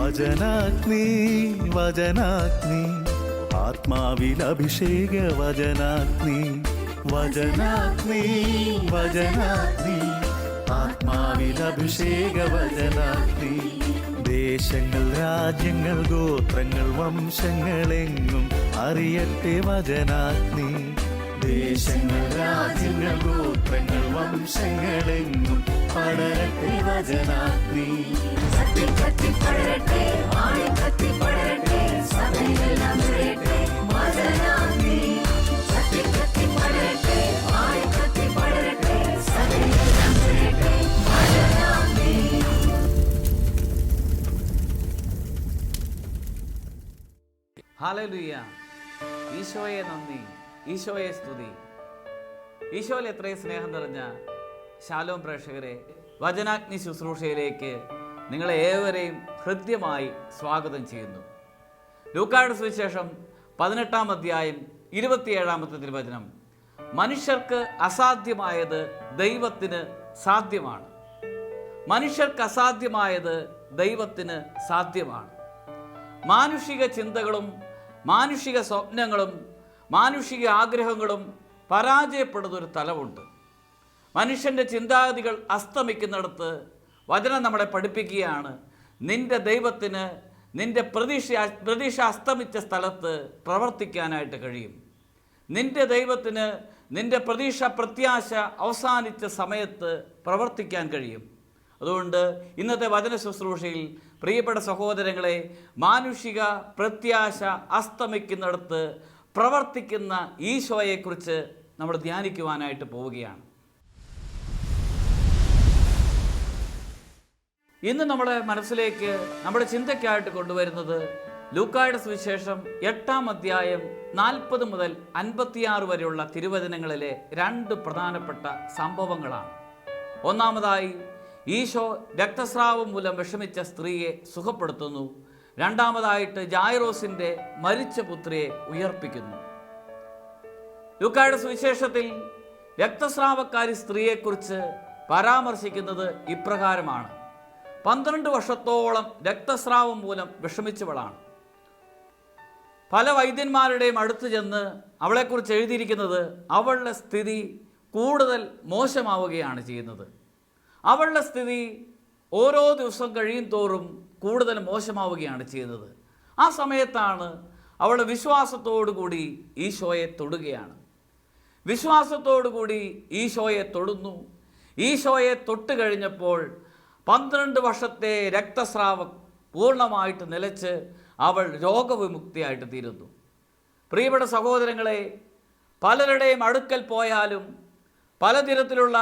വചനാഗ്നി വചനാഗ്നി ആത്മാവിൽ അഭിഷേക വചനാഗ്നി വചനാഗ്നി വചനാഗ്നി ആത്മാവിൽ അഭിഷേക വചനാഗ്നി ദേശങ്ങൾ രാജ്യങ്ങൾ ഗോത്രങ്ങൾ വംശങ്ങളെങ്ങും അറിയട്ടെ വചനാഗ്നി ദേശങ്ങൾ രാജ്യങ്ങൾ ഗോത്രങ്ങൾ വംശങ്ങളെങ്ങും പടരട്ടെ വചനാഗ്നി ഹല്ലേലൂയ. ഈശോയെ നന്ദി, ഈശോയെ സ്തുതി. ഈശോയിൽ എത്രയും സ്നേഹം നിറഞ്ഞ ശാലോം പ്രേക്ഷകരെ, വചനാഗ്നി ശുശ്രൂഷയിലേക്ക് നിങ്ങളെ ഏവരെയും ഹൃദ്യമായി സ്വാഗതം ചെയ്യുന്നു. ലൂക്കായുടെ സുവിശേഷം 18-ാം അധ്യായം 27-ാമത്തെ തിരുവചനം, മനുഷ്യർക്ക് അസാധ്യമായത് ദൈവത്തിന് സാധ്യമാണ്. മനുഷ്യർക്ക് അസാധ്യമായത് ദൈവത്തിന് സാധ്യമാണ്. മാനുഷിക ചിന്തകളും മാനുഷിക സ്വപ്നങ്ങളും മാനുഷിക ആഗ്രഹങ്ങളും പരാജയപ്പെടുന്നൊരു തലമുണ്ട്. മനുഷ്യൻ്റെ ചിന്താഗതികൾ അസ്തമിക്കുന്നിടത്ത് വചനം നമ്മളെ പഠിപ്പിക്കുകയാണ്, നിൻ്റെ ദൈവത്തിന് നിൻ്റെ പ്രതീക്ഷ അസ്തമിച്ച സ്ഥലത്ത് പ്രവർത്തിക്കാനായിട്ട് കഴിയും. നിൻ്റെ ദൈവത്തിന് നിൻ്റെ പ്രത്യാശ അവസാനിച്ച സമയത്ത് പ്രവർത്തിക്കാൻ കഴിയും. അതുകൊണ്ട് ഇന്നത്തെ വചന ശുശ്രൂഷയിൽ പ്രിയപ്പെട്ട സഹോദരങ്ങളെ, മാനുഷിക പ്രത്യാശ അസ്തമിക്കുന്നിടത്ത് പ്രവർത്തിക്കുന്ന ഈശോയെക്കുറിച്ച് നമ്മൾ ധ്യാനിക്കുവാനായിട്ട് പോവുകയാണ്. ഇന്ന് നമ്മുടെ മനസ്സിലേക്ക് നമ്മുടെ ചിന്തയ്ക്കായിട്ട് കൊണ്ടുവരുന്നത് ലൂക്കായുടെ സുവിശേഷം 8-ാം അധ്യായം 40 മുതൽ 56 വരെയുള്ള തിരുവചനങ്ങളിലെ 2 പ്രധാനപ്പെട്ട സംഭവങ്ങളാണ്. ഒന്നാമതായി, ഈശോ രക്തസ്രാവം മൂലം വിഷമിച്ച സ്ത്രീയെ സുഖപ്പെടുത്തുന്നു. രണ്ടാമതായിട്ട്, ജായിറോസിൻ്റെ മരിച്ച പുത്രിയെ ഉയർപ്പിക്കുന്നു. ലൂക്കായുടെ സുവിശേഷത്തിൽ രക്തസ്രാവക്കാരി സ്ത്രീയെക്കുറിച്ച് പരാമർശിക്കുന്നത് ഇപ്രകാരമാണ്: 12 വർഷത്തോളം രക്തസ്രാവം മൂലം വിഷമിച്ചവളാണ്. പല വൈദ്യന്മാരുടെയും അടുത്ത് ചെന്ന് അവളെക്കുറിച്ച് എഴുതിയിരിക്കുന്നത് അവളുടെ സ്ഥിതി കൂടുതൽ മോശമാവുകയാണ് ചെയ്യുന്നത്. അവളുടെ സ്ഥിതി ഓരോ ദിവസം കഴിയും തോറും കൂടുതൽ മോശമാവുകയാണ് ചെയ്യുന്നത്. ആ സമയത്താണ് അവൾ വിശ്വാസത്തോടുകൂടി ഈശോയെ തൊടുകയാണ്. വിശ്വാസത്തോടുകൂടി ഈശോയെ തൊടുന്നു. ഈശോയെ തൊട്ട് കഴിഞ്ഞപ്പോൾ 12 വർഷത്തെ രക്തസ്രാവം പൂർണ്ണമായിട്ട് നിലച്ച് അവൾ രോഗവിമുക്തിയായിട്ട് തീരുന്നു. പ്രിയപ്പെട്ട സഹോദരങ്ങളെ, പലരുടെയും അടുക്കൽ പോയാലും പല തരത്തിലുള്ള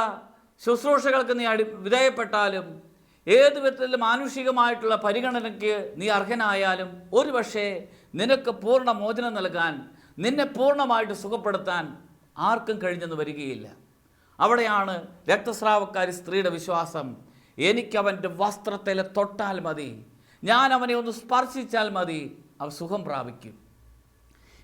ശുശ്രൂഷകൾക്ക് നീ വിധേയപ്പെട്ടാലും ഏത് വിധത്തിൽ മാനുഷികമായിട്ടുള്ള പരിഗണനയ്ക്ക് നീ അർഹനായാലും ഒരുപക്ഷെ നിനക്ക് പൂർണ്ണ മോചനം നൽകാൻ, നിന്നെ പൂർണ്ണമായിട്ട് സുഖപ്പെടുത്താൻ ആർക്കും കഴിഞ്ഞെന്ന് വരികയില്ല. അവിടെയാണ് രക്തസ്രാവക്കാരി സ്ത്രീയുടെ വിശ്വാസം. എനിക്കവൻ്റെ വസ്ത്രത്തിൽ തൊട്ടാൽ മതി, ഞാൻ അവനെ ഒന്ന് സ്പർശിച്ചാൽ മതി, അവൻ സുഖം പ്രാപിക്കും.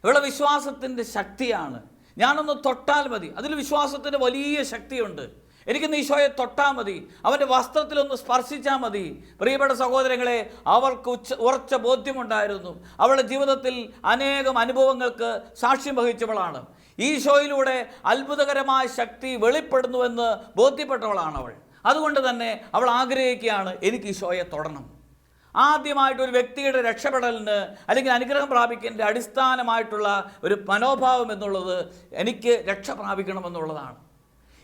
ഇവിടെ വിശ്വാസത്തിൻ്റെ ശക്തിയാണ്. ഞാനൊന്ന് തൊട്ടാൽ മതി, അതിൽ വിശ്വാസത്തിൻ്റെ വലിയ ശക്തിയുണ്ട്. എനിക്കിന്ന് ഈശോയെ തൊട്ടാൽ മതി, അവൻ്റെ വസ്ത്രത്തിലൊന്ന് സ്പർശിച്ചാൽ മതി. പ്രിയപ്പെട്ട സഹോദരങ്ങളെ, അവൾക്ക് ഉറച്ച ബോധ്യമുണ്ടായിരുന്നു. അവളുടെ ജീവിതത്തിൽ അനേകം അനുഭവങ്ങൾക്ക് സാക്ഷ്യം വഹിച്ചവളാണ്. ഈശോയിലൂടെ അത്ഭുതകരമായ ശക്തി വെളിപ്പെടുന്നുവെന്ന് ബോധ്യപ്പെട്ടവളാണ് അവൾ. അതുകൊണ്ട് തന്നെ അവൾ ആഗ്രഹിക്കുകയാണ്, എനിക്ക് ഈശോയെ തൊടണം. ആദ്യമായിട്ട് ഒരു വ്യക്തിയുടെ രക്ഷപ്പെടലിന് അല്ലെങ്കിൽ അനുഗ്രഹം പ്രാപിക്കേണ്ട അടിസ്ഥാനമായിട്ടുള്ള ഒരു മനോഭാവം എന്നുള്ളത് എനിക്ക് രക്ഷ പ്രാപിക്കണമെന്നുള്ളതാണ്.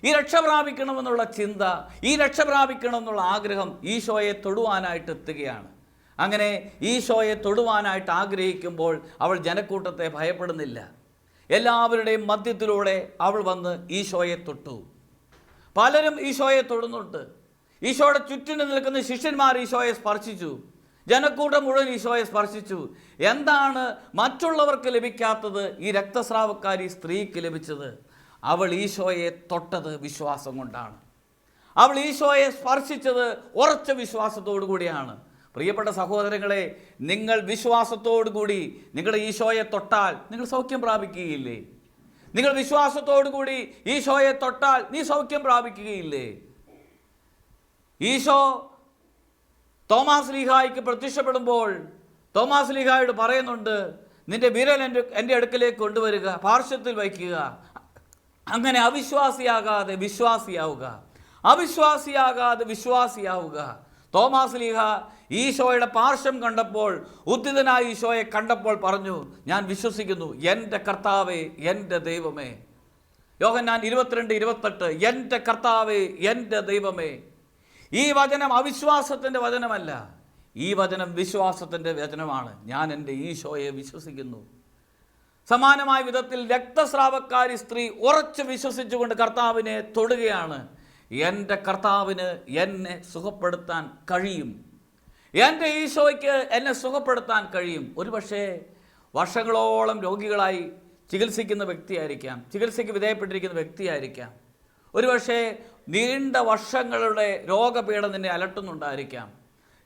ഈ രക്ഷ പ്രാപിക്കണമെന്നുള്ള ചിന്ത, ഈ രക്ഷ പ്രാപിക്കണമെന്നുള്ള ആഗ്രഹം ഈശോയെ തൊടുവാനായിട്ട് എത്തുകയാണ്. അങ്ങനെ ഈശോയെ തൊടുവാനായിട്ട് ആഗ്രഹിക്കുമ്പോൾ അവൾ ജനക്കൂട്ടത്തെ ഭയപ്പെടുന്നില്ല. എല്ലാവരുടെയും മധ്യത്തിലൂടെ അവൾ വന്ന് ഈശോയെ തൊട്ടു. പലരും ഈശോയെ തൊടുന്നുണ്ട്. ഈശോയുടെ ചുറ്റിന് നിൽക്കുന്ന ശിഷ്യന്മാർ ഈശോയെ സ്പർശിച്ചു. ജനക്കൂട്ടം മുഴുവൻ ഈശോയെ സ്പർശിച്ചു. എന്താണ് മറ്റുള്ളവർക്ക് ലഭിക്കാത്തത് ഈ രക്തസ്രാവക്കാരി സ്ത്രീക്ക് ലഭിച്ചത്? അവൾ ഈശോയെ തൊട്ടത് വിശ്വാസം കൊണ്ടാണ്. അവൾ ഈശോയെ സ്പർശിച്ചത് ഉറച്ച വിശ്വാസത്തോടു കൂടിയാണ്. പ്രിയപ്പെട്ട സഹോദരങ്ങളെ, നിങ്ങൾ വിശ്വാസത്തോടു കൂടി നിങ്ങളുടെ ഈശോയെ തൊട്ടാൽ നിങ്ങൾ സൗഖ്യം പ്രാപിക്കുകയില്ലേ? നിങ്ങൾ വിശ്വാസത്തോടു കൂടി ഈശോയെ തൊട്ടാൽ നീ സൗഖ്യം പ്രാപിക്കുകയില്ലേ? ഈശോ തോമാസ് ലീഹായ്ക്ക് പ്രത്യക്ഷപ്പെടുമ്പോൾ തോമാസ് ലീഹായോട് പറയുന്നുണ്ട്, നിന്റെ വിരൽ എൻ്റെ അടുക്കലേക്ക് കൊണ്ടുവരിക, പാർശ്വത്തിൽ വയ്ക്കുക. അങ്ങനെ അവിശ്വാസിയാകാതെ വിശ്വാസിയാവുക, അവിശ്വാസിയാകാതെ വിശ്വാസിയാവുക. തോമാസ് ലീഹ ഈശോയുടെ പാർശ്വം കണ്ടപ്പോൾ, ഉദ്ധിതനായ ഈശോയെ കണ്ടപ്പോൾ പറഞ്ഞു, ഞാൻ വിശ്വസിക്കുന്നു, എൻ്റെ കർത്താവേ, എൻ്റെ ദൈവമേ. യോഹന്നാൻ 22:28, എൻ്റെ കർത്താവേ, എൻ്റെ ദൈവമേ. ഈ വചനം അവിശ്വാസത്തിൻ്റെ വചനമല്ല, ഈ വചനം വിശ്വാസത്തിൻ്റെ വചനമാണ്. ഞാൻ എൻ്റെ ഈശോയെ വിശ്വസിക്കുന്നു. സമാനമായ വിധത്തിൽ രക്തസ്രാവക്കാരി സ്ത്രീ ഉറച്ചു വിശ്വസിച്ചുകൊണ്ട് കർത്താവിനെ തൊടുകയാണ്. എൻ്റെ കർത്താവിന് എന്നെ സുഖപ്പെടുത്താൻ കഴിയും, എൻ്റെ ഈശോയ്ക്ക് എന്നെ സുഖപ്പെടുത്താൻ കഴിയും. ഒരുപക്ഷേ വർഷങ്ങളോളം രോഗികളായി ചികിത്സിക്കുന്ന വ്യക്തിയായിരിക്കാം, ചികിത്സയ്ക്ക് വിധേയപ്പെട്ടിരിക്കുന്ന വ്യക്തിയായിരിക്കാം. ഒരുപക്ഷേ നീണ്ട വർഷങ്ങളുടെ രോഗപീഠ നിന്നെ അലട്ടുന്നുണ്ടായിരിക്കാം.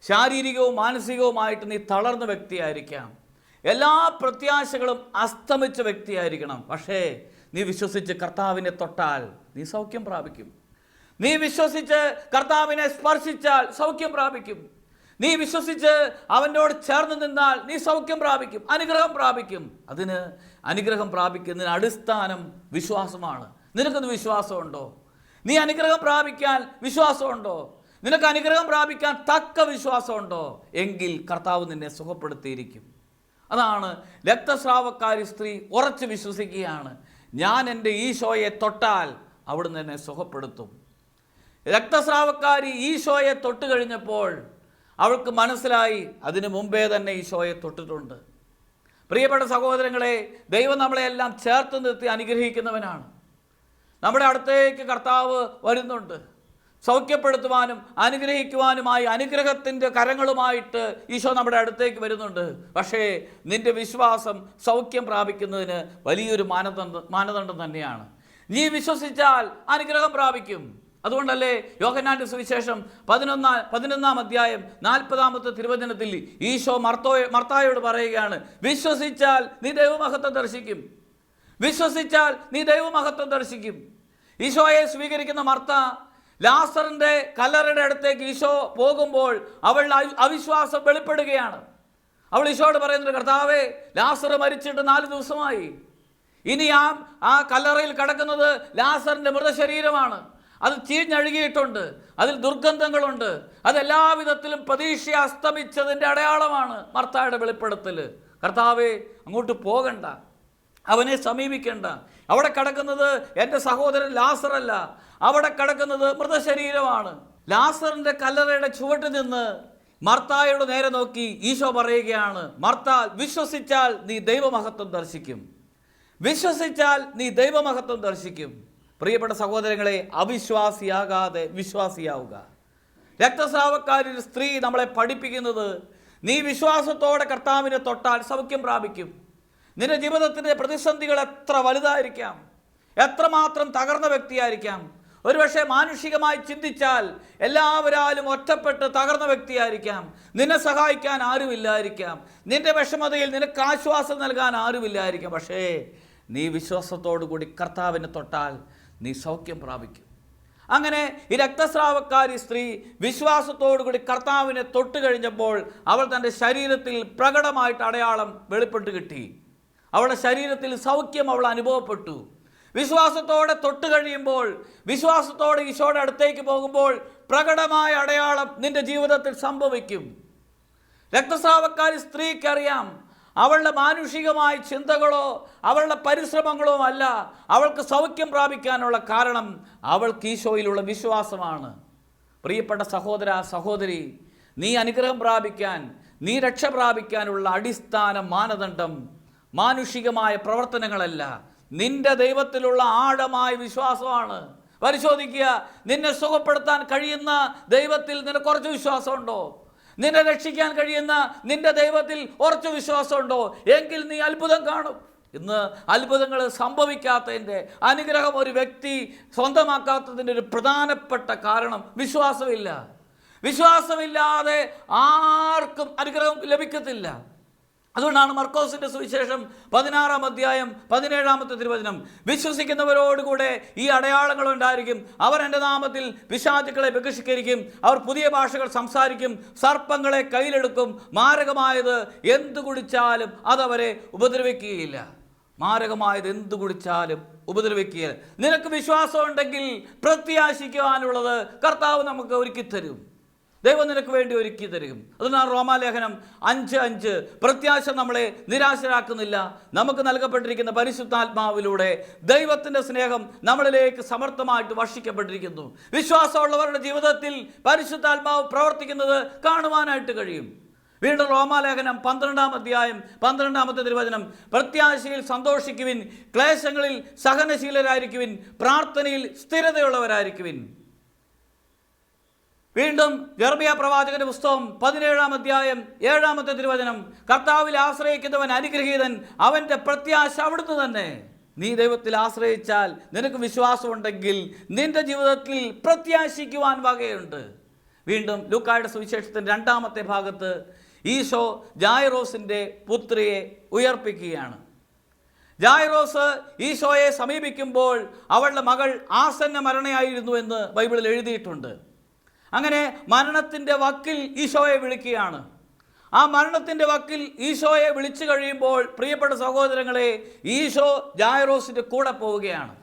ശാരീരികവും മാനസികവുമായിട്ട് നീ തളർന്ന വ്യക്തിയായിരിക്കാം. എല്ലാ പ്രത്യാശകളും അസ്തമിച്ച വ്യക്തിയായിരിക്കണം. പക്ഷേ നീ വിശ്വസിച്ച് കർത്താവിനെ തൊട്ടാൽ നീ സൗഖ്യം പ്രാപിക്കും. നീ വിശ്വസിച്ച് കർത്താവിനെ സ്പർശിച്ചാൽ സൗഖ്യം പ്രാപിക്കും. നീ വിശ്വസിച്ച് അവനോട് ചേർന്ന് നിന്നാൽ നീ സൗഖ്യം പ്രാപിക്കും, അനുഗ്രഹം പ്രാപിക്കും. അതിന് അനുഗ്രഹം പ്രാപിക്കുന്നതിന് അടിസ്ഥാനം വിശ്വാസമാണ്. നിനക്കത് വിശ്വാസമുണ്ടോ? നീ അനുഗ്രഹം പ്രാപിക്കാൻ വിശ്വാസമുണ്ടോ? നിനക്ക് അനുഗ്രഹം പ്രാപിക്കാൻ തക്ക വിശ്വാസമുണ്ടോ? എങ്കിൽ കർത്താവ് നിന്നെ സുഖപ്പെടുത്തിയിരിക്കും. അതാണ് രക്തസ്രാവക്കാരി സ്ത്രീ ഉറച്ചു വിശ്വസിക്കുകയാണ്, ഞാൻ എൻ്റെ ഈശോയെ തൊട്ടാൽ അവിടുന്ന് എന്നെ സുഖപ്പെടുത്തും. രക്തസ്രാവക്കാരി ഈശോയെ തൊട്ട് കഴിഞ്ഞപ്പോൾ അവൾക്ക് മനസ്സിലായി, അതിനു മുമ്പേ തന്നെ ഈശോയെ തൊട്ടിട്ടുണ്ട്. പ്രിയപ്പെട്ട സഹോദരങ്ങളെ, ദൈവം നമ്മളെല്ലാം ചേർത്ത് നിർത്തി അനുഗ്രഹിക്കുന്നവനാണ്. നമ്മുടെ അടുത്തേക്ക് കർത്താവ് വരുന്നുണ്ട്. സൗഖ്യപ്പെടുത്തുവാനും അനുഗ്രഹിക്കുവാനുമായി അനുഗ്രഹത്തിൻ്റെ കരങ്ങളുമായിട്ട് ഈശോ നമ്മുടെ അടുത്തേക്ക് വരുന്നുണ്ട്. പക്ഷേ നിൻ്റെ വിശ്വാസം സൗഖ്യം പ്രാപിക്കുന്നതിന് വലിയൊരു മാനദണ്ഡം തന്നെയാണ്. നീ വിശ്വസിച്ചാൽ അനുഗ്രഹം പ്രാപിക്കും. അതുകൊണ്ടല്ലേ യോഹന്നാന്റെ സുവിശേഷം 11-ാം അധ്യായം 40-ാമത്തെ തിരുവചനത്തിൽ ഈശോ മർത്തായോട് പറയുകയാണ്, വിശ്വസിച്ചാൽ നീ ദൈവമഹത്വം ദർശിക്കും, വിശ്വസിച്ചാൽ നീ ദൈവമഹത്വം ദർശിക്കും. ഈശോയെ സ്വീകരിക്കുന്ന മർത്ത ലാസറിൻ്റെ കല്ലറയുടെ അടുത്തേക്ക് ഈശോ പോകുമ്പോൾ അവളുടെ അവിശ്വാസം വെളിപ്പെടുകയാണ്. അവൾ ഈശോയോട് പറയുന്നത്, കർത്താവേ, ലാസർ മരിച്ചിട്ട് 4 ദിവസമായി. ഇനി ആ കല്ലറയിൽ കിടക്കുന്നത് ലാസറിൻ്റെ മൃതശരീരമാണ്. അത് ചീഞ്ഞഴുകിയിട്ടുണ്ട്, അതിൽ ദുർഗന്ധങ്ങളുണ്ട്, അതെല്ലാവിധത്തിലും പ്രതീക്ഷ അസ്തമിച്ചതിൻ്റെ അടയാളമാണ് മർത്തായുടെ വെളിപ്പെടുത്തൽ. കർത്താവേ, അങ്ങോട്ട് പോകണ്ട, അവനെ സമീപിക്കേണ്ട. അവിടെ കിടക്കുന്നത് എൻ്റെ സഹോദരൻ ലാസറല്ല, അവിടെ കിടക്കുന്നത് മൃതശരീരമാണ്. ലാസറിൻ്റെ കല്ലറയുടെ ചുവട്ടിൽ നിന്ന് മർത്തായോട് നേരെ നോക്കി ഈശോ പറയുകയാണ്, മർത്ത, വിശ്വസിച്ചാൽ നീ ദൈവമഹത്വം ദർശിക്കും, വിശ്വസിച്ചാൽ നീ ദൈവമഹത്വം ദർശിക്കും. പ്രിയപ്പെട്ട സഹോദരങ്ങളെ, അവിശ്വാസിയാകാതെ വിശ്വാസിയാവുക. രക്തസ്രാവക്കാരി സ്ത്രീ നമ്മളെ പഠിപ്പിക്കുന്നത്, നീ വിശ്വാസത്തോടെ കർത്താവിനെ തൊട്ടാൽ സൗഖ്യം പ്രാപിക്കും. നിന്റെ ജീവിതത്തിൻ്റെ പ്രതിസന്ധികൾ എത്ര വലുതായിരിക്കാം, എത്രമാത്രം തകർന്ന വ്യക്തിയായിരിക്കാം. ഒരുപക്ഷെ മാനുഷികമായി ചിന്തിച്ചാൽ എല്ലാവരാലും ഒറ്റപ്പെട്ട് തകർന്ന വ്യക്തിയായിരിക്കാം. നിന്നെ സഹായിക്കാൻ ആരുമില്ലായിരിക്കാം, നിന്റെ വിഷമതയിൽ നിനക്ക് ആശ്വാസം നൽകാൻ ആരുമില്ലായിരിക്കാം. പക്ഷേ നീ വിശ്വാസത്തോടു കൂടി കർത്താവിനെ തൊട്ടാൽ നീ സൗഖ്യം പ്രാപിക്കും. അങ്ങനെ ഈ രക്തസ്രാവക്കാരി സ്ത്രീ വിശ്വാസത്തോടു കൂടി കർത്താവിനെ തൊട്ട് കഴിഞ്ഞപ്പോൾ അവൾ തൻ്റെ ശരീരത്തിൽ പ്രകടമായിട്ട് അടയാളം വെളിപ്പെട്ട് കിട്ടി. അവളുടെ ശരീരത്തിൽ സൗഖ്യം അവൾ അനുഭവപ്പെട്ടു. വിശ്വാസത്തോടെ തൊട്ട് കഴിയുമ്പോൾ, വിശ്വാസത്തോടെ ഈശോയുടെ അടുത്തേക്ക് പോകുമ്പോൾ പ്രകടമായ അടയാളം നിന്റെ ജീവിതത്തിൽ സംഭവിക്കും. രക്തസ്രാവക്കാരി സ്ത്രീക്കറിയാം, അവളുടെ മാനുഷികമായ ചിന്തകളോ അവളുടെ പരിശ്രമങ്ങളോ അല്ല അവൾക്ക് സൗഖ്യം പ്രാപിക്കാനുള്ള കാരണം, അവൾക്ക് ഈശോയിലുള്ള വിശ്വാസമാണ്. പ്രിയപ്പെട്ട സഹോദര സഹോദരി, നീ അനുഗ്രഹം പ്രാപിക്കാൻ, നീ രക്ഷ പ്രാപിക്കാനുള്ള അടിസ്ഥാന മാനദണ്ഡം മാനുഷികമായ പ്രവർത്തനങ്ങളല്ല, നിന്റെ ദൈവത്തിലുള്ള ആഴമായ വിശ്വാസമാണ്. പരിശോധിക്കുക, നിന്നെ സുഖപ്പെടുത്താൻ കഴിയുന്ന ദൈവത്തിൽ നിനക്ക് കുറച്ച് വിശ്വാസമുണ്ടോ? നിന്നെ രക്ഷിക്കാൻ കഴിയുന്ന നിന്റെ ദൈവത്തിൽ ഉറച്ചു വിശ്വാസമുണ്ടോ? എങ്കിൽ നീ അത്ഭുതം കാണും. ഇന്ന് അത്ഭുതങ്ങൾ സംഭവിക്കാത്തതിൻ്റെ, അനുഗ്രഹം ഒരു വ്യക്തി സ്വന്തമാക്കാത്തതിൻ്റെ ഒരു പ്രധാനപ്പെട്ട കാരണം വിശ്വാസമില്ല. വിശ്വാസമില്ലാതെ ആർക്കും അനുഗ്രഹം ലഭിക്കത്തില്ല. അതുകൊണ്ടാണ് മർക്കോസിന്റെ സുവിശേഷം 16-ാം അധ്യായം 17-ാമത്തെ തിരുവചനം, വിശ്വസിക്കുന്നവരോടുകൂടെ ഈ അടയാളങ്ങൾ ഉണ്ടായിരിക്കും, അവർ എൻ്റെ നാമത്തിൽ പിശാചുക്കളെ ബഹിഷ്കരിക്കും, അവർ പുതിയ ഭാഷകൾ സംസാരിക്കും, സർപ്പങ്ങളെ കയ്യിലെടുക്കും, മാരകമായത് എന്തു കുടിച്ചാലും അതവരെ ഉപദ്രവിക്കുകയില്ല. മാരകമായത് എന്തു കുടിച്ചാലും ഉപദ്രവിക്കുകയില്ല. നിനക്ക് വിശ്വാസം ഉണ്ടെങ്കിൽ പ്രത്യാശിക്കുവാനുള്ളത് കർത്താവ് നമുക്ക് ഒരുക്കി തരും. ദൈവം നിനക്ക് വേണ്ടി ഒരുക്കി തരും. അതുകൊണ്ടാണ് റോമാലേഖനം 5:5, പ്രത്യാശ നമ്മളെ നിരാശരാക്കുന്നില്ല, നമുക്ക് നൽകപ്പെട്ടിരിക്കുന്ന പരിശുദ്ധാത്മാവിലൂടെ ദൈവത്തിൻ്റെ സ്നേഹം നമ്മളിലേക്ക് സമർത്ഥമായിട്ട് വർഷിക്കപ്പെട്ടിരിക്കുന്നു. വിശ്വാസമുള്ളവരുടെ ജീവിതത്തിൽ പരിശുദ്ധാത്മാവ് പ്രവർത്തിക്കുന്നത് കാണുവാനായിട്ട് കഴിയും. വീണ്ടും റോമാലേഖനം 12-ാം അധ്യായം 12-ാമത്തെ തിരുവചനം, പ്രത്യാശയിൽ സന്തോഷിക്കുവിൻ, ക്ലേശങ്ങളിൽ സഹനശീലരായിരിക്കുവിൻ, പ്രാർത്ഥനയിൽ സ്ഥിരതയുള്ളവരായിരിക്കുവിൻ. വീണ്ടും യെരമ്യാ പ്രവാചകന്റെ പുസ്തകം 17-ാം അധ്യായം 7-ാമത്തെ തിരുവചനം, കർത്താവിൽ ആശ്രയിക്കുന്നവൻ അനുഗ്രഹീതൻ, അവൻ്റെ പ്രത്യാശ അവിടുന്ന് തന്നെ. നീ ദൈവത്തിൽ ആശ്രയിച്ചാൽ, നിനക്ക് വിശ്വാസമുണ്ടെങ്കിൽ നിന്റെ ജീവിതത്തിൽ പ്രത്യാശിക്കുവാൻ വകയുണ്ട്. വീണ്ടും ലൂക്കായുടെ സുവിശേഷത്തിൻ്റെ 2-ാമത്തെ ഭാഗത്ത് ഈശോ ജായിറോസിൻ്റെ പുത്രിയെ ഉയർപ്പിക്കുകയാണ്. ജായിറോസ് ഈശോയെ സമീപിക്കുമ്പോൾ അവളുടെ മകൾ ആസന്ന മരണയായിരുന്നു എന്ന് ബൈബിളിൽ എഴുതിയിട്ടുണ്ട്. അങ്ങനെ മരണത്തിൻ്റെ വക്കിൽ ഈശോയെ വിളിക്കുകയാണ്. ആ മരണത്തിൻ്റെ വക്കിൽ ഈശോയെ വിളിച്ചു കഴിയുമ്പോൾ, പ്രിയപ്പെട്ട സഹോദരങ്ങളെ, ഈശോ ജായിറോസിൻ്റെ കൂടെ പോവുകയാണ്.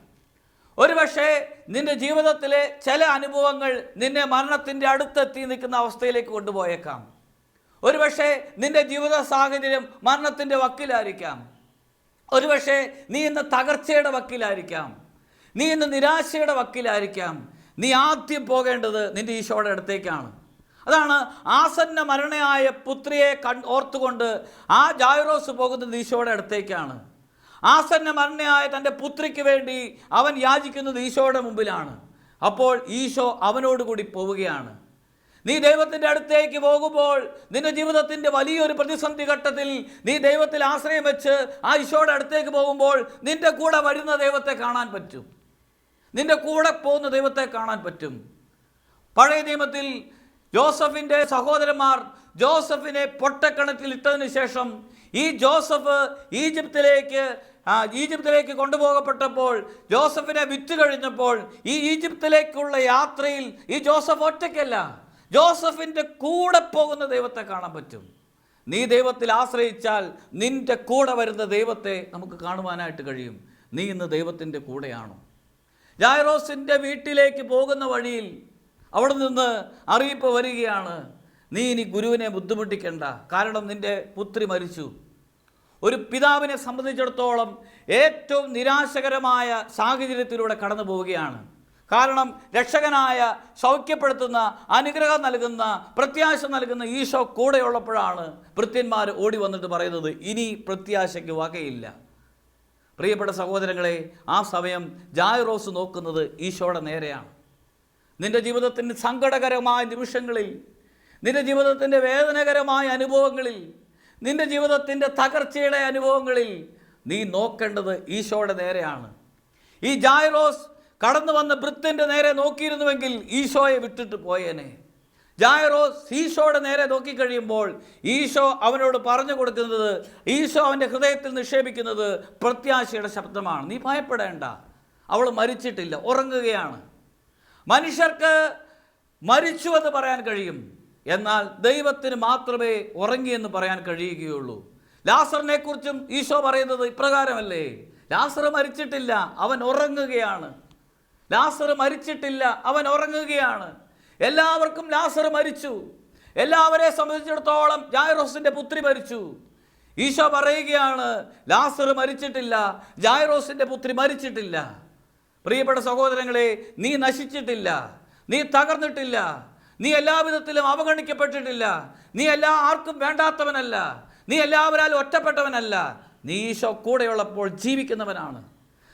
ഒരുപക്ഷെ നിന്റെ ജീവിതത്തിലെ ചില അനുഭവങ്ങൾ നിന്നെ മരണത്തിൻ്റെ അടുത്തെത്തി നിൽക്കുന്ന അവസ്ഥയിലേക്ക് കൊണ്ടുപോയേക്കാം. ഒരുപക്ഷെ നിന്റെ ജീവിത സാഹചര്യം മരണത്തിൻ്റെ വക്കിലായിരിക്കാം. ഒരുപക്ഷെ നീ ഇന്ന് തകർച്ചയുടെ വക്കിലായിരിക്കാം, നീ ഇന്ന് നിരാശയുടെ വക്കിലായിരിക്കാം. നീ ആദ്യം പോകേണ്ടത് നിന്റെ ഈശോയുടെ അടുത്തേക്കാണ്. അതാണ് ആസന്ന മരണയായ പുത്രിയെ ഓർത്തുകൊണ്ട് ആ ജായിറോസ് പോകുന്നത് ഈശോയുടെ അടുത്തേക്കാണ്. ആസന്ന മരണയായ തൻ്റെ പുത്രിക്ക് വേണ്ടി അവൻ യാചിക്കുന്നത് ഈശോയുടെ മുമ്പിലാണ്. അപ്പോൾ ഈശോ അവനോടുകൂടി പോവുകയാണ്. നീ ദൈവത്തിൻ്റെ അടുത്തേക്ക് പോകുമ്പോൾ, നിന്റെ ജീവിതത്തിൻ്റെ വലിയൊരു പ്രതിസന്ധി ഘട്ടത്തിൽ നീ ദൈവത്തിൽ ആശ്രയം വെച്ച് ആ ഈശോയുടെ അടുത്തേക്ക് പോകുമ്പോൾ, നിന്റെ കൂടെ വരുന്ന ദൈവത്തെ കാണാൻ പറ്റും, നിന്റെ കൂടെ പോകുന്ന ദൈവത്തെ കാണാൻ പറ്റും. പഴയ നിയമത്തിൽ ജോസഫിൻ്റെ സഹോദരന്മാർ ജോസഫിനെ പൊട്ടക്കിണറ്റിൽ ഇട്ടതിന് ശേഷം ഈ ജോസഫ് ഈജിപ്തിലേക്ക് കൊണ്ടുപോകപ്പെട്ടപ്പോൾ, ജോസഫിനെ വിറ്റ് കഴിഞ്ഞപ്പോൾ, ഈ ഈജിപ്തിലേക്കുള്ള യാത്രയിൽ ഈ ജോസഫ് ഒറ്റയ്ക്കല്ല, ജോസഫിൻ്റെ കൂടെ പോകുന്ന ദൈവത്തെ കാണാൻ പറ്റും. നീ ദൈവത്തിൽ ആശ്രയിച്ചാൽ നിന്റെ കൂടെ വരുന്ന ദൈവത്തെ നമുക്ക് കാണുവാനായിട്ട് കഴിയും. നീ ഇന്ന് ദൈവത്തിൻ്റെ കൂടെയാണോ? ജായിറോസിൻ്റെ വീട്ടിലേക്ക് പോകുന്ന വഴിയിൽ അവിടെ നിന്ന് അറിയിപ്പ് വരികയാണ്, നീ ഇനി ഗുരുവിനെ ബുദ്ധിമുട്ടിക്കണ്ട, കാരണം നിൻ്റെ പുത്രി മരിച്ചു. ഒരു പിതാവിനെ സംബന്ധിച്ചിടത്തോളം ഏറ്റവും നിരാശകരമായ സാഹചര്യത്തിലൂടെ കടന്നു പോവുകയാണ്. കാരണം രക്ഷകനായ, സൗഖ്യപ്പെടുത്തുന്ന, അനുഗ്രഹം നൽകുന്ന, പ്രത്യാശ നൽകുന്ന ഈശോ കൂടെയുള്ളപ്പോഴാണ് ഭൃത്യന്മാർ ഓടി വന്നിട്ട് പറയുന്നത്, ഇനി പ്രത്യാശയ്ക്ക് വകയില്ല. പ്രിയപ്പെട്ട സഹോദരങ്ങളെ, ആ സമയം ജായിറോസ് നോക്കുന്നത് ഈശോയുടെ നേരെയാണ്. നിൻ്റെ ജീവിതത്തിൻ്റെ സങ്കടകരമായ നിമിഷങ്ങളിൽ, നിൻ്റെ ജീവിതത്തിൻ്റെ വേദനകരമായ അനുഭവങ്ങളിൽ, നിൻ്റെ ജീവിതത്തിൻ്റെ തകർച്ചയുടെ അനുഭവങ്ങളിൽ നീ നോക്കേണ്ടത് ഈശോയുടെ നേരെയാണ്. ഈ ജായിറോസ് കടന്നു വന്ന ഭൃത്യൻ്റെ നേരെ നോക്കിയിരുന്നുവെങ്കിൽ ഈശോയെ വിട്ടിട്ട് പോയേനെ. ജായിറോസ് ഈശോയുടെ നേരെ നോക്കിക്കഴിയുമ്പോൾ ഈശോ അവനോട് പറഞ്ഞു കൊടുക്കുന്നത്, ഈശോ അവൻ്റെ ഹൃദയത്തിൽ നിക്ഷേപിക്കുന്നത് പ്രത്യാശയുടെ ശബ്ദമാണ്. നീ ഭയപ്പെടേണ്ട, അവൾ മരിച്ചിട്ടില്ല, ഉറങ്ങുകയാണ്. മനുഷ്യർക്ക് മരിച്ചുവെന്ന് പറയാൻ കഴിയും, എന്നാൽ ദൈവത്തിന് മാത്രമേ ഉറങ്ങിയെന്ന് പറയാൻ കഴിയുകയുള്ളൂ. ലാസറിനെ കുറിച്ചും ഈശോ പറയുന്നത് ഇപ്രകാരമല്ലേ, ലാസർ മരിച്ചിട്ടില്ല, അവൻ ഉറങ്ങുകയാണ്. ലാസർ മരിച്ചിട്ടില്ല, അവൻ ഉറങ്ങുകയാണ്. എല്ലാവർക്കും ലാസർ മരിച്ചു. എല്ലാവരെ സംബന്ധിച്ചിടത്തോളം ജായിറോസിൻ്റെ പുത്രി മരിച്ചു. ഈശോ പറയുകയാണ്, ലാസർ മരിച്ചിട്ടില്ല, ജായിറോസിൻ്റെ പുത്രി മരിച്ചിട്ടില്ല. പ്രിയപ്പെട്ട സഹോദരങ്ങളെ, നീ നശിച്ചിട്ടില്ല, നീ തകർന്നിട്ടില്ല, നീ എല്ലാവിധത്തിലും അവഗണിക്കപ്പെട്ടിട്ടില്ല, നീ ആർക്കും വേണ്ടാത്തവനല്ല, നീ എല്ലാവരാലും ഒറ്റപ്പെട്ടവനല്ല. നീ ഈശോ കൂടെയുള്ളപ്പോൾ ജീവിക്കുന്നവനാണ്.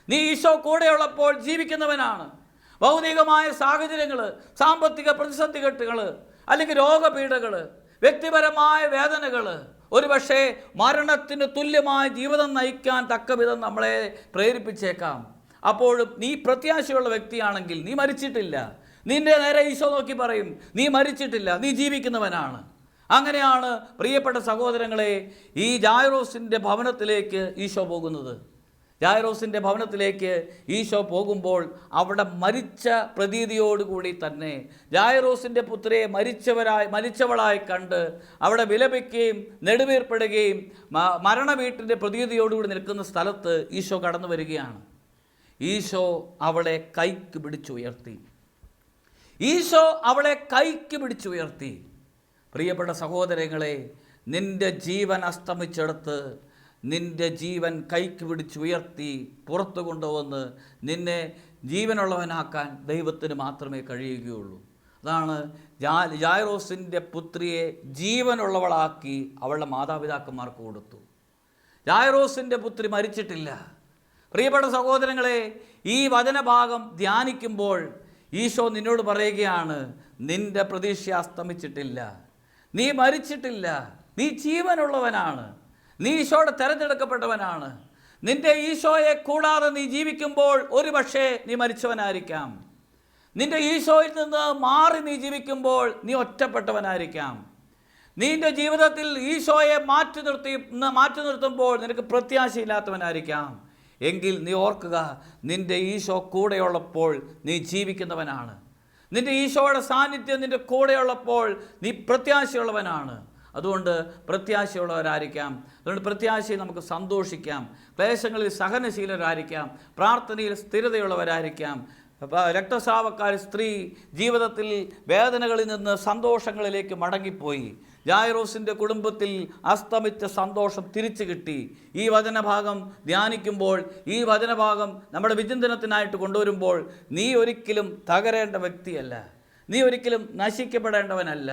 നീ ഈശോ കൂടെയുള്ളപ്പോൾ ജീവിക്കുന്നവനാണ്. ഭൗതികമായ സാഹചര്യങ്ങൾ, സാമ്പത്തിക പ്രതിസന്ധികൾ, അല്ലെങ്കിൽ രോഗപീഠകൾ, വ്യക്തിപരമായ വേദനകൾ, ഒരുപക്ഷെ മരണത്തിന് തുല്യമായ ജീവിതം നയിക്കാൻ തക്കവിധം നമ്മളെ പ്രേരിപ്പിച്ചേക്കാം. അപ്പോഴും നീ പ്രത്യാശയുള്ള വ്യക്തിയാണെങ്കിൽ നീ മരിച്ചിട്ടില്ല. നിന്റെ നേരെ ഈശോ നോക്കി പറയും, നീ മരിച്ചിട്ടില്ല, നീ ജീവിക്കുന്നവനാണ്. അങ്ങനെയാണ് പ്രിയപ്പെട്ട സഹോദരങ്ങളെ ഈ ജായിറോസിൻ്റെ ഭവനത്തിലേക്ക് ഈശോ പോകുന്നത്. ജായിറോസിൻ്റെ ഭവനത്തിലേക്ക് ഈശോ പോകുമ്പോൾ അവിടെ മരിച്ച പ്രതീതിയോടുകൂടി തന്നെ ജായിറോസിൻ്റെ പുത്രിയെ മരിച്ചവളായി കണ്ട് അവിടെ വിലപിക്കുകയും നെടുവീർപ്പെടുകയും മരണ വീട്ടിൻ്റെ പ്രതീതിയോടുകൂടി നിൽക്കുന്ന സ്ഥലത്ത് ഈശോ കടന്നു വരികയാണ്. ഈശോ അവളെ കൈക്ക് പിടിച്ചുയർത്തി. ഈശോ അവളെ കൈക്ക് പിടിച്ചുയർത്തി. പ്രിയപ്പെട്ട സഹോദരങ്ങളെ, നിൻ്റെ ജീവൻ അസ്തമിച്ചെടുത്ത് നിൻ്റെ ജീവൻ കൈക്ക് പിടിച്ചുയർത്തി പുറത്തു കൊണ്ടുവന്ന് നിന്നെ ജീവനുള്ളവനാക്കാൻ ദൈവത്തിന് മാത്രമേ കഴിയുകയുള്ളൂ. അതാണ് ജായിറോസിൻ്റെ പുത്രിയെ ജീവനുള്ളവളാക്കി അവളുടെ മാതാപിതാക്കന്മാർക്ക് കൊടുത്തു. ജായിറോസിൻ്റെ പുത്രി മരിച്ചിട്ടില്ല. പ്രിയപ്പെട്ട സഹോദരങ്ങളെ, ഈ വചനഭാഗം ധ്യാനിക്കുമ്പോൾ ഈശോ നിന്നോട് പറയുകയാണ്, നിൻ്റെ പ്രതീക്ഷ അസ്തമിച്ചിട്ടില്ല, നീ മരിച്ചിട്ടില്ല, നീ ജീവനുള്ളവനാണ്, നീ ഈശോയുടെ തിരഞ്ഞെടുക്കപ്പെട്ടവനാണ്. നിൻ്റെ ഈശോയെ കൂടാതെ നീ ജീവിക്കുമ്പോൾ ഒരു പക്ഷേ നീ മരിച്ചവനായിരിക്കാം. നിൻ്റെ ഈശോയിൽ നിന്ന് മാറി നീ ജീവിക്കുമ്പോൾ നീ ഒറ്റപ്പെട്ടവനായിരിക്കാം. നിൻ്റെ ജീവിതത്തിൽ ഈശോയെ മാറ്റി നിർത്തുമ്പോൾ നിനക്ക് പ്രത്യാശയില്ലാത്തവനായിരിക്കാം. എങ്കിൽ നീ ഓർക്കുക, നിൻ്റെ ഈശോ കൂടെയുള്ളപ്പോൾ നീ ജീവിക്കുന്നവനാണ്. നിൻ്റെ ഈശോയുടെ സാന്നിധ്യം നിൻ്റെ കൂടെയുള്ളപ്പോൾ നീ പ്രത്യാശയുള്ളവനാണ്. അതുകൊണ്ട് പ്രത്യാശയുള്ളവരായിരിക്കാം. അതുകൊണ്ട് പ്രത്യാശയിൽ നമുക്ക് സന്തോഷിക്കാം. ക്ലേശങ്ങളിൽ സഹനശീലരായിരിക്കാം. പ്രാർത്ഥനയിൽ സ്ഥിരതയുള്ളവരായിരിക്കാം. രക്തസ്രാവക്കാരി സ്ത്രീ ജീവിതത്തിൽ വേദനകളിൽ നിന്ന് സന്തോഷങ്ങളിലേക്ക് മടങ്ങിപ്പോയി. ജായിറോസിൻ്റെ കുടുംബത്തിൽ അസ്തമിച്ച സന്തോഷം തിരിച്ചു കിട്ടി. ഈ വചനഭാഗം ധ്യാനിക്കുമ്പോൾ, ഈ വചനഭാഗം നമ്മുടെ വിചിന്തനത്തിനായിട്ട് കൊണ്ടുവരുമ്പോൾ, നീ ഒരിക്കലും തകരേണ്ട വ്യക്തിയല്ല, നീ ഒരിക്കലും നശിക്കപ്പെടേണ്ടവനല്ല,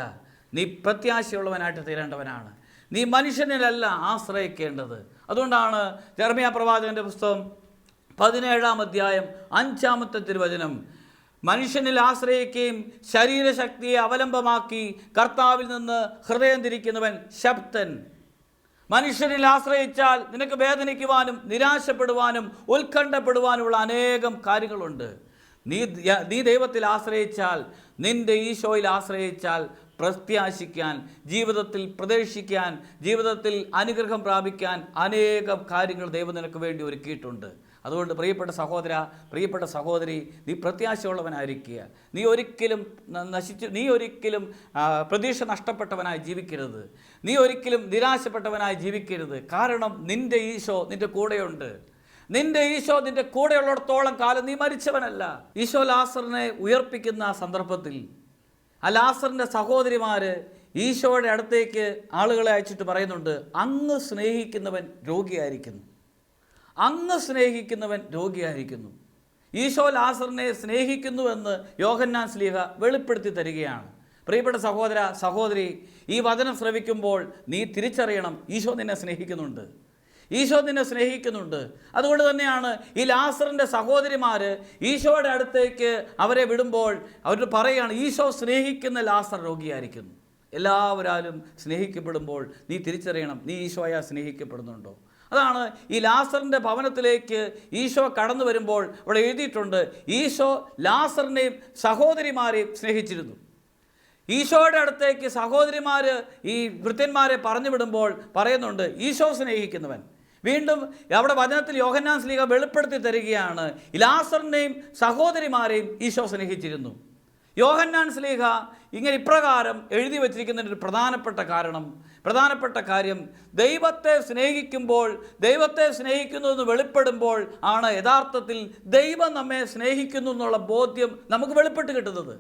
നീ പ്രത്യാശയുള്ളവനായിട്ട് തീരേണ്ടവനാണ്. നീ മനുഷ്യനിലല്ല ആശ്രയിക്കേണ്ടത്. അതുകൊണ്ടാണ് യെരമ്യാ പ്രവാചകൻ്റെ പുസ്തകം 17-ാം അധ്യായം 5-ാമത്തെ തിരുവചനം, മനുഷ്യനിൽ ആശ്രയിക്കുകയും ശരീരശക്തിയെ അവലംബമാക്കി കർത്താവിൽ നിന്ന് ഹൃദയം തിരിക്കുന്നവൻ ശബ്ദൻ. മനുഷ്യനിൽ ആശ്രയിച്ചാൽ നിനക്ക് വേദനിക്കുവാനും നിരാശപ്പെടുവാനും ഉത്കണ്ഠപ്പെടുവാനുമുള്ള അനേകം കാര്യങ്ങളുണ്ട്. നീ ദൈവത്തിൽ ആശ്രയിച്ചാൽ, നിൻ്റെ ഈശോയിൽ ആശ്രയിച്ചാൽ പ്രത്യാശിക്കാൻ, ജീവിതത്തിൽ പ്രതീക്ഷിക്കാൻ, ജീവിതത്തിൽ അനുഗ്രഹം പ്രാപിക്കാൻ അനേകം കാര്യങ്ങൾ ദൈവം നിനക്ക് വേണ്ടി ഒരുക്കിയിട്ടുണ്ട്. അതുകൊണ്ട് പ്രിയപ്പെട്ട സഹോദര, പ്രിയപ്പെട്ട സഹോദരി, നീ പ്രത്യാശയുള്ളവനായിരിക്കുക. നീ ഒരിക്കലും പ്രതീക്ഷ നഷ്ടപ്പെട്ടവനായി ജീവിക്കരുത്. നീ ഒരിക്കലും നിരാശപ്പെട്ടവനായി ജീവിക്കരുത്. കാരണം നിൻ്റെ ഈശോ നിൻ്റെ കൂടെയുണ്ട്. നിൻ്റെ ഈശോ നിൻ്റെ കൂടെയുള്ളിടത്തോളം കാലം നീ മരിച്ചവനല്ല. ഈശോ ലാസറിനെ ഉയർപ്പിക്കുന്ന സന്ദർഭത്തിൽ ആ ലാസറിൻ്റെ സഹോദരിമാർ ഈശോയുടെ അടുത്തേക്ക് ആളുകളെ അയച്ചിട്ട് പറയുന്നുണ്ട്, അങ്ങ് സ്നേഹിക്കുന്നവൻ രോഗിയായിരിക്കുന്നു, അങ്ങ് സ്നേഹിക്കുന്നവൻ രോഗിയായിരിക്കുന്നു. ഈശോ ലാസറിനെ സ്നേഹിക്കുന്നുവെന്ന് യോഹന്നാൻ ശ്ലീഹ വെളിപ്പെടുത്തി തരികയാണ്. പ്രിയപ്പെട്ട സഹോദര, സഹോദരി, ഈ വചനം ശ്രവിക്കുമ്പോൾ നീ തിരിച്ചറിയണം, ഈശോ നിന്നെ സ്നേഹിക്കുന്നുണ്ട്. ഈശോ നിന്നെ സ്നേഹിക്കുന്നുണ്ട്. അതുകൊണ്ട് തന്നെയാണ് ഈ ലാസറിൻ്റെ സഹോദരിമാർ ഈശോയുടെ അടുത്തേക്ക് അവരെ വിടുമ്പോൾ അവർ പറയുകയാണ്, ഈശോ സ്നേഹിക്കുന്ന ലാസർ രോഗിയായിരിക്കുന്നു. എല്ലാവരാലും സ്നേഹിക്കപ്പെടുമ്പോൾ നീ തിരിച്ചറിയണം, നീ ഈശോയെ സ്നേഹിക്കപ്പെടുന്നുണ്ടോ. അതാണ് ഈ ലാസറിൻ്റെ ഭവനത്തിലേക്ക് ഈശോ കടന്നു വരുമ്പോൾ അവിടെ എഴുതിയിട്ടുണ്ട്, ഈശോ ലാസറിനെയും സഹോദരിമാരെയും സ്നേഹിച്ചിരുന്നു. ഈശോയുടെ അടുത്തേക്ക് സഹോദരിമാർ ഈ ഭൃത്യന്മാരെ പറഞ്ഞു വിടുമ്പോൾ പറയുന്നുണ്ട്, ഈശോ സ്നേഹിക്കുന്നവൻ. വീണ്ടും അവിടെ വചനത്തിൽ യോഹന്നാൻ ശ്ലീഹ വെളിപ്പെടുത്തി തരികയാണ്, ലാസറിനെയും സഹോദരിമാരെയും ഈശോ സ്നേഹിച്ചിരുന്നു. യോഹന്നാൻ ശ്ലീഹ ഇങ്ങനെ ഇപ്രകാരം എഴുതി വച്ചിരിക്കുന്നതിൻ്റെ ഒരു പ്രധാനപ്പെട്ട കാര്യം, ദൈവത്തെ സ്നേഹിക്കുമ്പോൾ, ദൈവത്തെ സ്നേഹിക്കുന്നു എന്ന് വെളിപ്പെടുമ്പോൾ ആണ് യഥാർത്ഥത്തിൽ ദൈവം നമ്മെ സ്നേഹിക്കുന്നു എന്നുള്ള ബോധ്യം നമുക്ക് വെളിപ്പെട്ട് കിട്ടുന്നത്.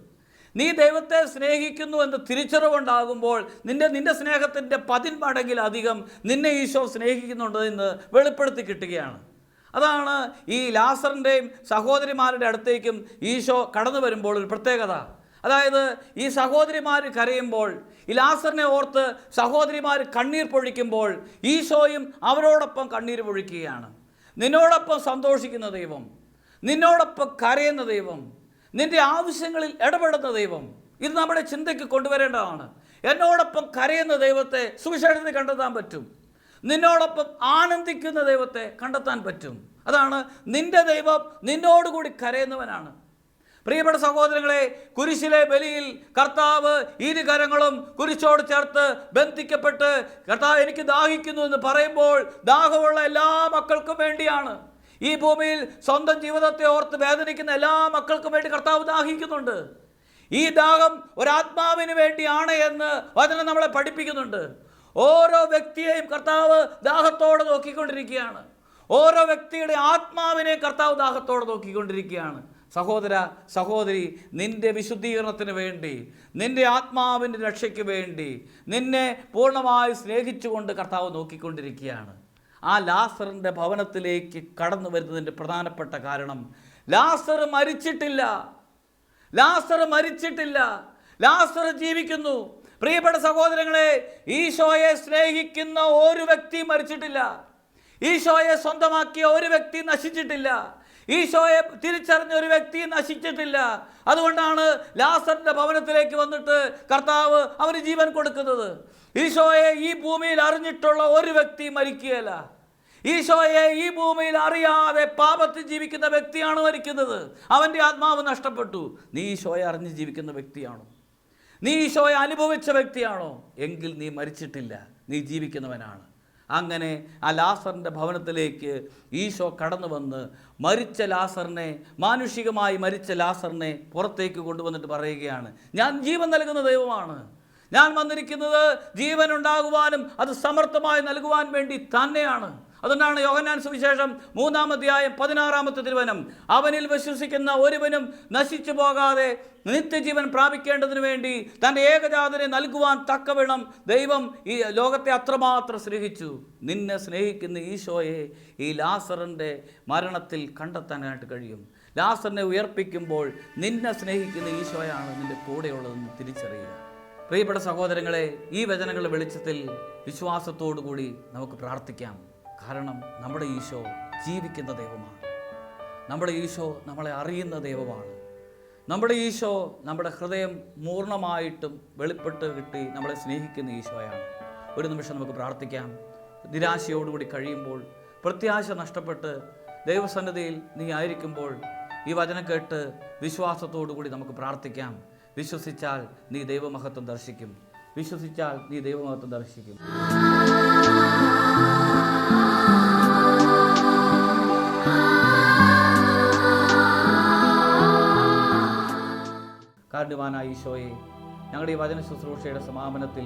നീ ദൈവത്തെ സ്നേഹിക്കുന്നു എന്ന് തിരിച്ചറിവുണ്ടാകുമ്പോൾ നിന്റെ സ്നേഹത്തിൻ്റെ 10 മടങ്ങിലധികം നിന്നെ ഈശോ സ്നേഹിക്കുന്നുണ്ട് എന്ന് വെളിപ്പെടുത്തി കിട്ടുകയാണ്. അതാണ് ഈ ലാസറിൻ്റെയും സഹോദരിമാരുടെ അടുത്തേക്കും ഈശോ കടന്നു വരുമ്പോൾ ഒരു പ്രത്യേകത. അതായത് ഈ സഹോദരിമാർ കരയുമ്പോൾ, ഈ ലാസറിനെ ഓർത്ത് സഹോദരിമാർ കണ്ണീർ പൊഴിക്കുമ്പോൾ ഈശോയും അവരോടൊപ്പം കണ്ണീർ പൊഴിക്കുകയാണ്. നിന്നോടൊപ്പം സന്തോഷിക്കുന്ന ദൈവം, നിന്നോടൊപ്പം കരയുന്ന ദൈവം, നിൻ്റെ ആവശ്യങ്ങളിൽ ഇടപെടുന്ന ദൈവം, ഇത് നമ്മുടെ ചിന്തയ്ക്ക് കൊണ്ടുവരേണ്ടതാണ്. എന്നോടൊപ്പം കരയുന്ന ദൈവത്തെ സുവിശേഷത്തിൽ കണ്ടെത്താൻ പറ്റും. നിന്നോടൊപ്പം ആനന്ദിക്കുന്ന ദൈവത്തെ കണ്ടെത്താൻ പറ്റും. അതാണ് നിൻ്റെ ദൈവം നിന്നോടുകൂടി കരയുന്നവനാണ്. പ്രിയപ്പെട്ട സഹോദരങ്ങളെ, കുരിശിലെ ബലിയിൽ കർത്താവ് ഇരുകരങ്ങളും കുരിശോട് ചേർത്ത് ബന്ധിക്കപ്പെട്ട് കർത്താവ് എനിക്ക് ദാഹിക്കുന്നു എന്ന് പറയുമ്പോൾ ദാഹമുള്ള എല്ലാ മക്കൾക്കും വേണ്ടിയാണ്. ഈ ഭൂമിയിൽ സ്വന്തം ജീവിതത്തെ ഓർത്ത് വേദനിക്കുന്ന എല്ലാ മക്കൾക്കും വേണ്ടി കർത്താവ് ദാഹിക്കുന്നുണ്ട്. ഈ ദാഹം ഒരാത്മാവിന് വേണ്ടിയാണ് എന്ന് വചനം നമ്മളെ പഠിപ്പിക്കുന്നുണ്ട്. ഓരോ വ്യക്തിയെയും കർത്താവ് ദാഹത്തോടെ നോക്കിക്കൊണ്ടിരിക്കുകയാണ്. ഓരോ വ്യക്തിയുടെ ആത്മാവിനെ കർത്താവ് ദാഹത്തോടെ നോക്കിക്കൊണ്ടിരിക്കുകയാണ്. സഹോദര സഹോദരി, നിന്റെ വിശുദ്ധീകരണത്തിന് വേണ്ടി, നിന്റെ ആത്മാവിൻ്റെ രക്ഷയ്ക്ക് വേണ്ടി നിന്നെ പൂർണ്ണമായി സ്നേഹിച്ചുകൊണ്ട് കർത്താവ് നോക്കിക്കൊണ്ടിരിക്കുകയാണ്. ആ ലാസറിൻ്റെ ഭവനത്തിലേക്ക് കടന്നു വരുന്നതിൻ്റെ പ്രധാനപ്പെട്ട കാരണം ലാസർ മരിച്ചിട്ടില്ല. ലാസർ മരിച്ചിട്ടില്ല, ലാസർ ജീവിക്കുന്നു. പ്രിയപ്പെട്ട സഹോദരങ്ങളെ, ഈശോയെ സ്നേഹിക്കുന്ന ഒരു വ്യക്തി മരിച്ചിട്ടില്ല. ഈശോയെ സ്വന്തമാക്കിയ ഒരു വ്യക്തി നശിച്ചിട്ടില്ല. ഈശോയെ തിരിച്ചറിഞ്ഞ ഒരു വ്യക്തി നശിച്ചിട്ടില്ല. അതുകൊണ്ടാണ് ലാസറിന്റെ ഭവനത്തിലേക്ക് വന്നിട്ട് കർത്താവ് അവന് ജീവൻ കൊടുക്കുന്നത്. ഈശോയെ ഈ ഭൂമിയിൽ അറിഞ്ഞിട്ടുള്ള ഒരു വ്യക്തി മരിക്കുകയില്ല. ഈശോയെ ഈ ഭൂമിയിൽ അറിയാതെ പാപത്തിൽ ജീവിക്കുന്ന വ്യക്തിയാണ് മരിക്കുന്നത്. അവൻ്റെ ആത്മാവ് നഷ്ടപ്പെട്ടു. നീ ഈശോയെ അറിഞ്ഞ് ജീവിക്കുന്ന വ്യക്തിയാണോ? നീ ഈശോയെ അനുഭവിച്ച വ്യക്തിയാണോ? എങ്കിൽ നീ മരിച്ചിട്ടില്ല, നീ ജീവിക്കുന്നവനാണ്. അങ്ങനെ ആ ലാസറിൻ്റെ ഭവനത്തിലേക്ക് ഈശോ കടന്നു വന്ന് മരിച്ച ലാസറിനെ, മാനുഷികമായി മരിച്ച ലാസറിനെ പുറത്തേക്ക് കൊണ്ടുവന്നിട്ട് പറയുകയാണ്, ഞാൻ ജീവൻ നൽകുന്ന ദൈവമാണ്. ഞാൻ വന്നിരിക്കുന്നത് ജീവൻ ഉണ്ടാകുവാനും അത് സമർത്ഥമായി നൽകുവാൻ വേണ്ടി തന്നെയാണ്. അതുകൊണ്ടാണ് യോഹന്നാൻ സുവിശേഷം 3-ാം അധ്യായം 16-ാമത്തെ തിരുവചനം, അവനിൽ വിശ്വസിക്കുന്ന ഒരുവനും നശിച്ചു പോകാതെ നിത്യജീവൻ പ്രാപിക്കേണ്ടതിന് വേണ്ടി തൻ്റെ ഏകജാതനെ നൽകുവാൻ തക്കവണ്ണം ദൈവം ഈ ലോകത്തെ അത്രമാത്രം സ്നേഹിച്ചു. നിന്നെ സ്നേഹിക്കുന്ന ഈശോയെ ഈ ലാസറിൻ്റെ മരണത്തിൽ കണ്ടെത്താനായിട്ട് കഴിയും. ലാസറിനെ ഉയർപ്പിക്കുമ്പോൾ നിന്നെ സ്നേഹിക്കുന്ന ഈശോയാണ് നിൻ്റെ കൂടെയുള്ളതെന്ന് തിരിച്ചറിയുക. പ്രിയപ്പെട്ട സഹോദരങ്ങളെ, ഈ വചനങ്ങളുടെ വെളിച്ചത്തിൽ വിശ്വാസത്തോടു കൂടി നമുക്ക് പ്രാർത്ഥിക്കാം. കാരണം നമ്മുടെ ഈശോ ജീവിക്കുന്ന ദൈവമാണ്. നമ്മുടെ ഈശോ നമ്മളെ അറിയുന്ന ദൈവമാണ്. നമ്മുടെ ഈശോ നമ്മുടെ ഹൃദയം പൂർണ്ണമായിട്ടും വെളിപ്പെട്ട് കിട്ടി നമ്മളെ സ്നേഹിക്കുന്ന ഈശോയാണ്. ഒരു നിമിഷം നമുക്ക് പ്രാർത്ഥിക്കാം. നിരാശയോടുകൂടി കഴിയുമ്പോൾ, പ്രത്യാശ നഷ്ടപ്പെട്ട് ദൈവസന്നിധിയിൽ നീ ആയിരിക്കുമ്പോൾ ഈ വചനം കേട്ട് വിശ്വാസത്തോടു കൂടി നമുക്ക് പ്രാർത്ഥിക്കാം. വിശ്വസിച്ചാൽ നീ ദൈവമഹത്വം ദർശിക്കും. വിശ്വസിച്ചാൽ നീ ദൈവമഹത്വം ദർശിക്കും. കാരുണ്യവാനായ ഈശോയെ, ഞങ്ങളുടെ ഈ വചന ശുശ്രൂഷയുടെ സമാപനത്തിൽ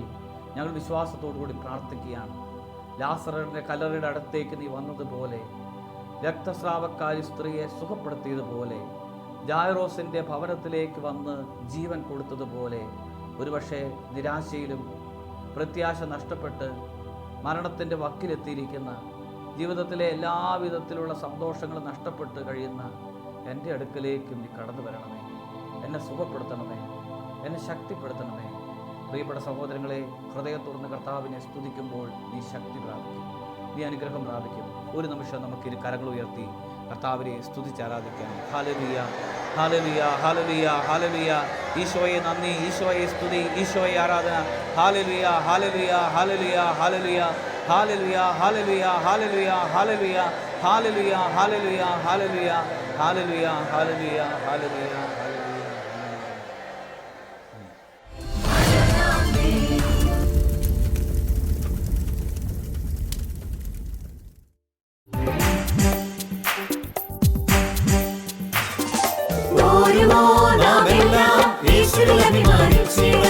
ഞങ്ങൾ വിശ്വാസത്തോടു കൂടി പ്രാർത്ഥിക്കുകയാണ്. ലാസറിൻ്റെ കല്ലറയുടെ അടുത്തേക്ക് നീ വന്നതുപോലെ, രക്തസ്രാവക്കാരി സ്ത്രീയെ സുഖപ്പെടുത്തിയതുപോലെ, ജായറോസിൻ്റെ ഭവനത്തിലേക്ക് വന്ന് ജീവൻ കൊടുത്തതുപോലെ, ഒരുപക്ഷെ നിരാശയിലും പ്രത്യാശ നഷ്ടപ്പെട്ട് മരണത്തിൻ്റെ വക്കിലെത്തിയിരിക്കുന്ന, ജീവിതത്തിലെ എല്ലാവിധത്തിലുള്ള സന്തോഷങ്ങളും നഷ്ടപ്പെട്ട് കഴിയുന്ന എൻ്റെ അടുക്കലേക്ക് നീ കടന്നു വരണമേ. എന്നെ സുഖപ്പെടുത്തണമേ, എന്നെ ശക്തിപ്പെടുത്തണമേ. പ്രിയപ്പെട്ട സഹോദരങ്ങളെ, ഹൃദയം തുറന്ന് കർത്താവിനെ സ്തുതിക്കുമ്പോൾ നീ ശക്തി പ്രാപിക്കും, നീ അനുഗ്രഹം പ്രാപിക്കും. ഒരു നിമിഷം നമുക്ക് ഇരു കരങ്ങൾ ഉയർത്തി കർത്താവിനെ സ്തുതിച്ചാരാധിക്കാം. ഹല്ലേലൂയ, ഹല്ലേലൂയ, ഹല്ലേലൂയ, ഹല്ലേലൂയ. ഈശോയെ നന്ദി, ഈശോയെ സ്തുതി, ഈശോയെ ആരാധന. ഹല്ലേലൂയ, ഹല്ലേലൂയ, ഹല്ലേലൂയ, ഹല്ലേലൂയ, ഹല്ലേലൂയ, ഹല്ലേലൂയ, ഹല്ലേലൂയ, ഹല്ലേലൂയ, ഹല്ലേലൂയ, ഹല്ലേലൂയ, ഹല്ലേലൂയ, ഹല്ലേലൂയ, ഹല്ലേലൂയ, ഹല്ലേലൂയ. നാമെല്ലാം യേശുവിൽ അഭിമാനിച്ചിടാം.